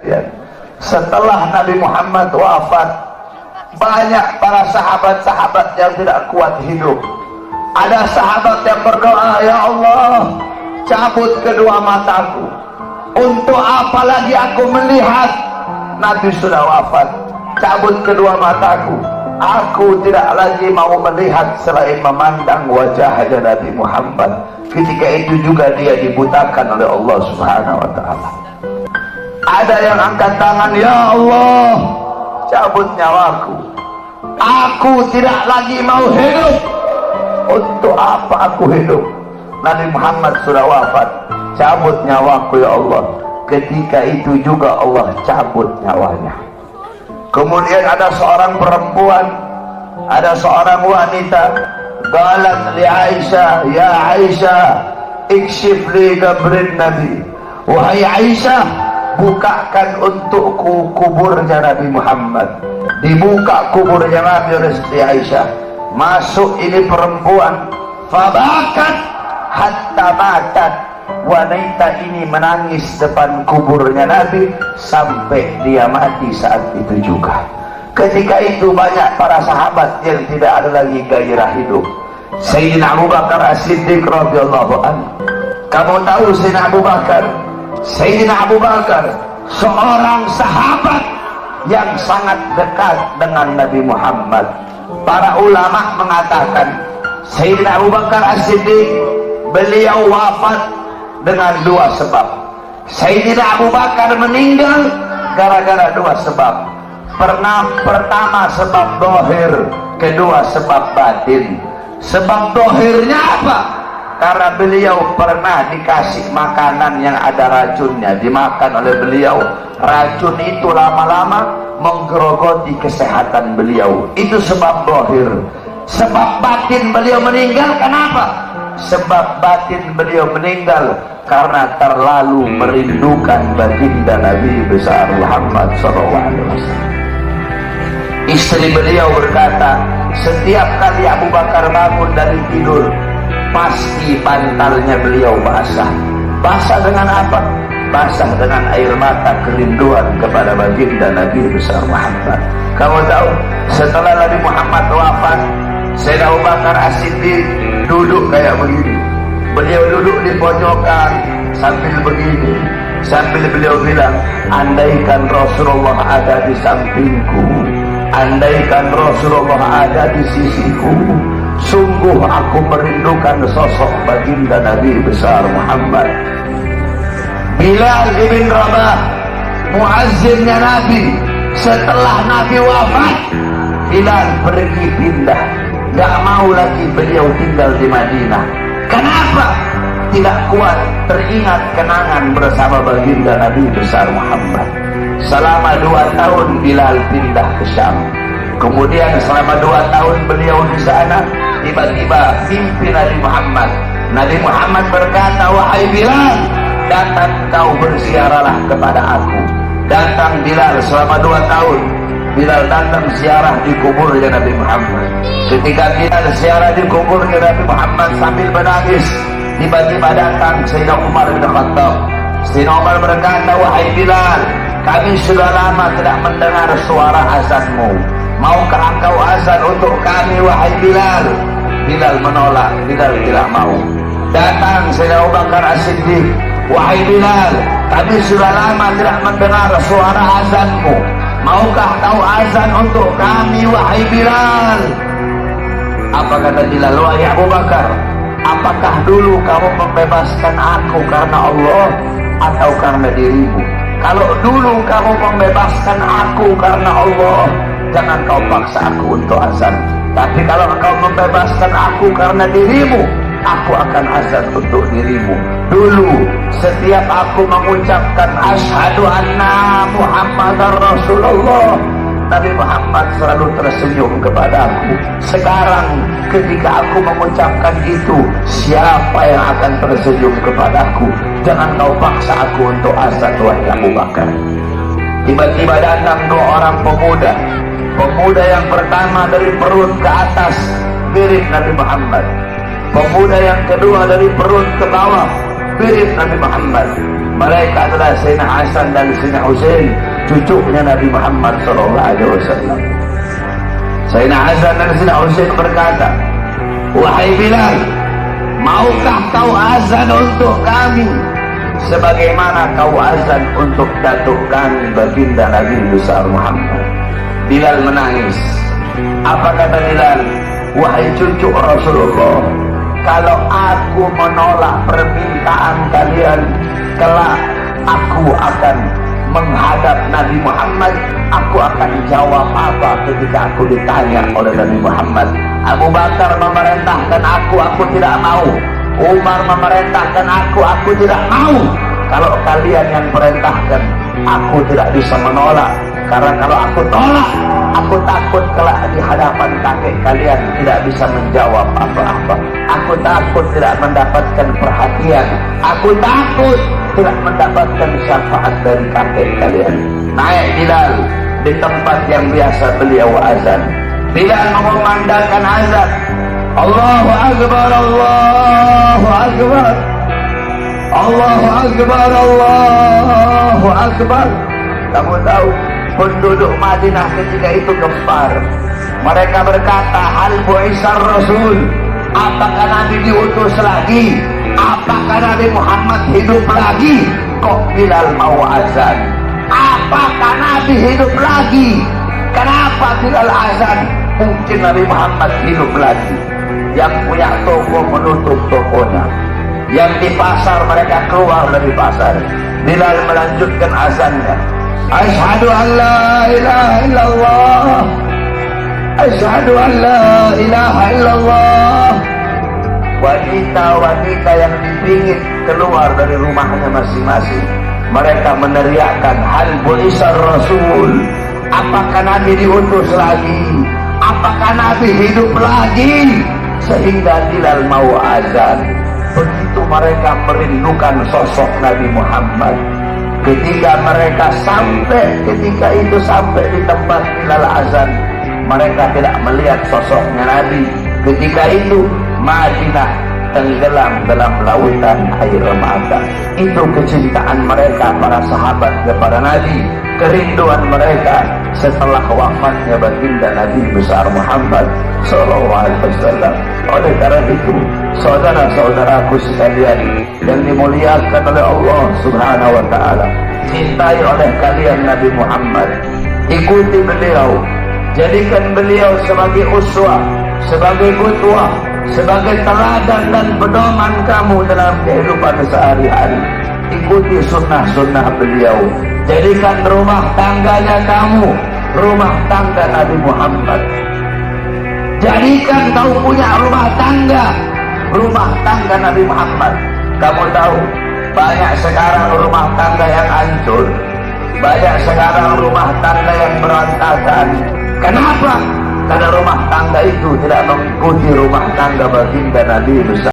Ya. Setelah Nabi Muhammad wafat, banyak para sahabat-sahabat yang tidak kuat hidup. Ada sahabat yang berdoa, ya Allah, cabut kedua mataku. Untuk apa lagi aku melihat? Nabi sudah wafat, cabut kedua mataku. Aku tidak lagi mau melihat selain memandang wajahnya Nabi Muhammad. Ketika itu juga dia dibutakan oleh Allah Subhanahu wa ta'ala. Ada yang angkat tangan, ya Allah, cabut nyawaku. Aku tidak lagi mau hidup. Untuk apa aku hidup? Nabi Muhammad sudah wafat, cabut nyawaku ya Allah. Ketika itu juga Allah cabut nyawanya. Kemudian ada seorang perempuan, ada seorang wanita, qalat li Aisyah, ya Aisyah, ikshif li qabrin Nabi. Wahai Aisyah, bukakan untukku kuburnya Nabi Muhammad. Dibuka kuburnya Nabi oleh Siti Aisyah. Masuk ini perempuan, fabakat hatta matat. Wanita ini menangis depan kuburnya Nabi sampai dia mati saat itu juga. Ketika itu banyak para sahabat yang tidak ada lagi gairah hidup. Sayyidina Abu Bakar As-Siddiq radhiyallahu anhu. Kamu tahu Sayyidina Abu Bakar? Sayyidina Abu Bakar seorang sahabat yang sangat dekat dengan Nabi Muhammad. Para ulama mengatakan Sayyidina Abu Bakar As-Siddiq beliau wafat dengan dua sebab. Sayyidina Abu Bakar meninggal gara-gara dua sebab. Pertama sebab dohir, kedua sebab batin. Sebab dohirnya apa? Karena beliau pernah dikasih makanan yang ada racunnya, dimakan oleh beliau. Racun itu lama-lama menggerogoti kesehatan beliau. Itu sebab dohir. Sebab batin beliau meninggal, kenapa? Sebab batin beliau meninggal karena terlalu merindukan baginda Nabi besar Muhammad SAW. Istri beliau berkata, setiap kali Abu Bakar bangun dari tidur, pasti bantalnya beliau basah. Basah dengan apa? Basah dengan air mata kerinduan kepada baginda Nabi besar Muhammad. Kamu tahu, setelah Nabi Muhammad wafat, Sayyidina Abu Bakar As-Siddiq duduk kayak begini. Beliau duduk di pojokan sambil begini, sambil beliau bilang, andaikan Rasulullah ada di sampingku, andaikan Rasulullah ada di sisiku, sungguh aku merindukan sosok baginda Nabi besar Muhammad. Bilal ibn Rabah, muazzinnya Nabi, setelah Nabi wafat, Bilal pergi pindah. Gak mau lagi beliau tinggal di Madinah. Kenapa? Tidak kuat teringat kenangan bersama baginda Nabi besar Muhammad. Selama 2 tahun Bilal pindah ke Syam. Kemudian selama 2 tahun beliau di sana, tiba-tiba mimpi Nabi Muhammad. Nabi Muhammad berkata, wahai Bilal, datang kau berziarahlah kepada aku. Datang Bilal selama 2 tahun. Bilal datang ziarah di kuburnya Nabi Muhammad. Ketika Bilal ziarah di kuburnya Nabi Muhammad sambil menangis, tiba-tiba datang Sayyidina Umar bin Khattab. Sayyidina Umar berkata, wahai Bilal, kami sudah lama tidak mendengar suara azanmu. Maukah engkau azan untuk kami, wahai Bilal? Bilal menolak, Bilal tidak mau. Datang Sayyidina Abu Bakar As-Siddiq, wahai Bilal, kami sudah lama tidak mendengar suara azanmu. Maukah kau azan untuk kami, wahai Bilal? Apa kata Bilal? Wahai Abu Bakar, apakah dulu kamu membebaskan aku karena Allah atau karena dirimu? Kalau dulu kamu membebaskan aku karena Allah, jangan kau paksa aku untuk azan. Tapi kalau kau membebaskan aku karena dirimu, aku akan azan untuk dirimu. Dulu setiap aku mengucapkan asyhadu anna Muhammadar Rasulullah, Nabi Muhammad selalu tersenyum kepada aku. Sekarang ketika aku mengucapkan itu, siapa yang akan tersenyum kepadaku? Jangan kau paksa aku untuk azan, wahai Abu Bakar. Tiba-tiba datang 2 orang pemuda. Pemuda yang pertama dari perut ke atas mirip Nabi Muhammad. Pemuda yang kedua dari perut ke bawah mirip Nabi Muhammad. Mereka adalah Sayyidina Hasan dan Sayyidina Husain, cucunya Nabi Muhammad SAW. Sayyidina Hasan dan Sayyidina Husain berkata, wahai Bilal, maukah kau azan untuk kami sebagaimana kau azan untuk datuk kami baginda Nabi besar Muhammad? Bilal menangis. Apa kata Bilal? Wahai cucu Rasulullah, kalau aku menolak permintaan kalian, kelak aku akan menghadap Nabi Muhammad. Aku akan jawab apa ketika aku ditanya oleh Nabi Muhammad? Abu Bakar memerintahkan aku tidak mau. Umar memerintahkan aku tidak mau. Kalau kalian yang perintahkan, aku tidak bisa menolak. Karena kalau aku tolak, aku takut kelak di hadapan kakek kalian tidak bisa menjawab apa-apa. Aku takut tidak mendapatkan perhatian. Aku takut tidak mendapatkan syafaat dari kakek kalian. Naik Bilal di tempat yang biasa beliau azan. Bilal mengumandangkan azan. Allahu Akbar, Allahu Akbar, Allahu Akbar, Allahu Akbar. Kamu tahu, penduduk Madinah ketika itu gempar. Mereka berkata, hal bu'isar Rasul, apakah Nabi diutus lagi? Apakah Nabi Muhammad hidup lagi? Kok Bilal mau azan? Apakah Nabi hidup lagi? Kenapa Bilal azan? Mungkin Nabi Muhammad hidup lagi. Yang punya toko menutup tokonya, yang di pasar mereka keluar dari pasar. Bilal melanjutkan azannya. Asyhadu an la ilaha illallah, asyhadu an la ilaha illallah. Wanita-wanita yang dipingit keluar dari rumahnya masing-masing, mereka meneriakkan, hal bu'isar Rasul, apakah Nabi diutus lagi? Apakah Nabi hidup lagi? Sehingga Bilal mau azan. Begitu mereka merindukan sosok Nabi Muhammad. Ketika mereka sampai di tempat Bilal azan, mereka tidak melihat sosoknya Nabi. Ketika itu Madinah tenggelam dalam lautan air mata. Itu kecintaan mereka para sahabat kepada Nabi, kerinduan mereka setelah wafatnya baginda Nabi besar Muhammad SAW. Oleh karena itu, saudara-saudaraku sekalian yang dimuliakan oleh Allah Subhanahu wa Ta'ala, cintai oleh kalian Nabi Muhammad, ikuti beliau, jadikan beliau sebagai uswah, sebagai qudwah, sebagai teladan dan pedoman kamu dalam kehidupan sehari-hari. Ikuti sunnah-sunnah beliau. Jadikan rumah tangganya kamu rumah tangga Nabi Muhammad. Jadikan kau punya rumah tangga Nabi Muhammad. Kamu tahu, banyak sekarang rumah tangga yang hancur, banyak sekarang rumah tangga yang berantakan. Kenapa? Karena rumah tangga itu tidak mengikuti rumah tangga baginda Nabi besar.